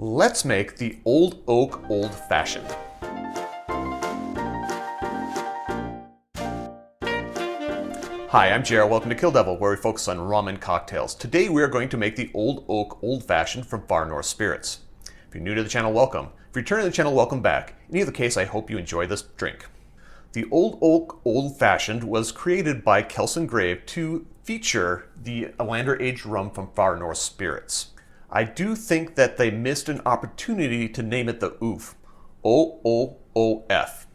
Let's make the Old Oak Old Fashioned. Hi, I'm Jared. Welcome to Kill-Divill, where we focus on rum and cocktails. Today we are going to make the Old Oak Old Fashioned from Far North Spirits. If you're new to the channel, welcome. If you're returning to the channel, welcome back. In either case, I hope you enjoy this drink. The Old Oak Old Fashioned was created by Kelson Grave to feature the Lander aged rum from Far North Spirits. I do think that they missed an opportunity to name it the OOF. O-O-O-F.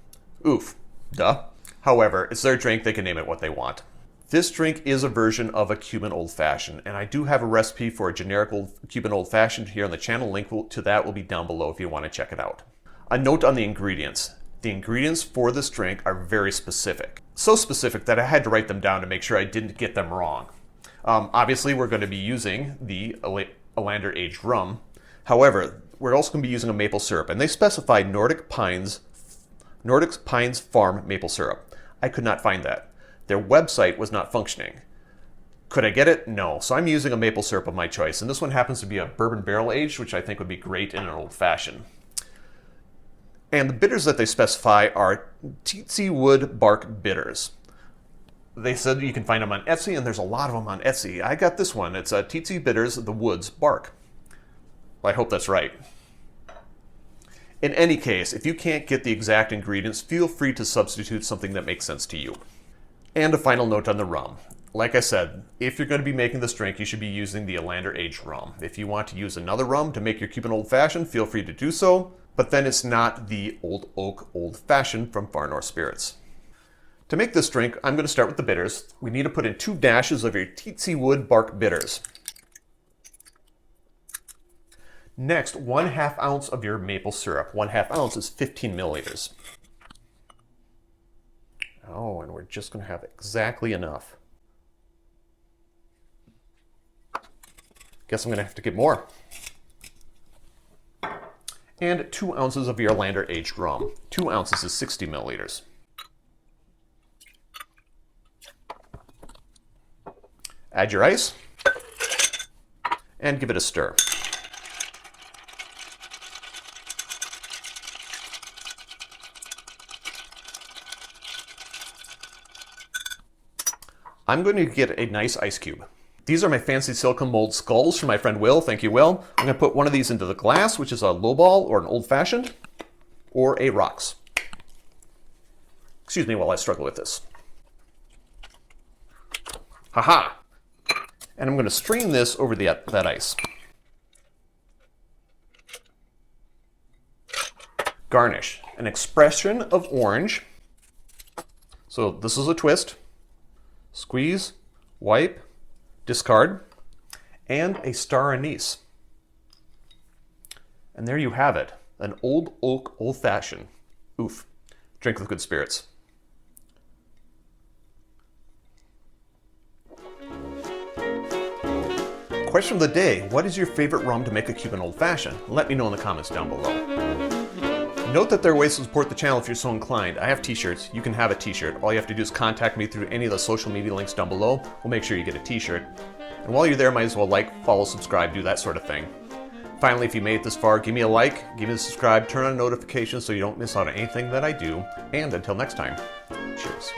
OOF. Duh. However, it's their drink, they can name it what they want. This drink is a version of a Cuban Old Fashioned, and I do have a recipe for a generic Cuban Old Fashioned here on the channel. Link to that will be down below if you want to check it out. A note on the ingredients. The ingredients for this drink are very specific. So specific that I had to write them down to make sure I didn't get them wrong. Obviously, we're going to be using the Lander aged rum. However, we're also going to be using a maple syrup, and they specify Nordic Pines Farm maple syrup. I could not find that. Their website was not functioning. Could I get it? No. So I'm using a maple syrup of my choice, and this one happens to be a bourbon barrel aged, which I think would be great in an old fashioned. And the bitters that they specify are Tsetse wood bark bitters. They said you can find them on Etsy, and there's a lot of them on Etsy. I got this one. It's Tsetse bitters, the woods bark. Well, I hope that's right. In any case, if you can't get the exact ingredients, feel free to substitute something that makes sense to you. And a final note on the rum. Like I said, if you're going to be making this drink, you should be using the Lander aged rum. If you want to use another rum to make your Cuban Old Fashioned, feel free to do so. But then it's not the Old Oak Old Fashioned from Far North Spirits. To make this drink, I'm going to start with the bitters. We need to put in 2 dashes of your Tsetse wood bark bitters. Next, 1/2 ounce of your maple syrup. 1/2 ounce is 15 milliliters. Oh, and we're just going to have exactly enough. Guess I'm going to have to get more. And 2 ounces of your Lander aged rum. 2 ounces is 60 milliliters. Add your ice and give it a stir. I'm going to get a nice ice cube. These are my fancy silicone mold skulls from my friend Will. Thank you, Will. I'm going to put one of these into the glass, which is a lowball or an old fashioned, or a rocks. Excuse me while I struggle with this. Haha! And I'm going to strain this over that ice. Garnish. An expression of orange. So this is a twist. Squeeze, wipe, discard, and a star anise. And there you have it. An Old Oak Old Fashioned. Oof. Drink with good spirits. Question of the day, what is your favorite rum to make a Cuban Old Fashioned? Let me know in the comments down below. Note that there are ways to support the channel if you're so inclined. I have t-shirts. You can have a t-shirt. All you have to do is contact me through any of the social media links down below. We'll make sure you get a t-shirt. And while you're there, might as well like, follow, subscribe, do that sort of thing. Finally, if you made it this far, give me a like, give me a subscribe, turn on notifications so you don't miss out on anything that I do. And until next time, cheers.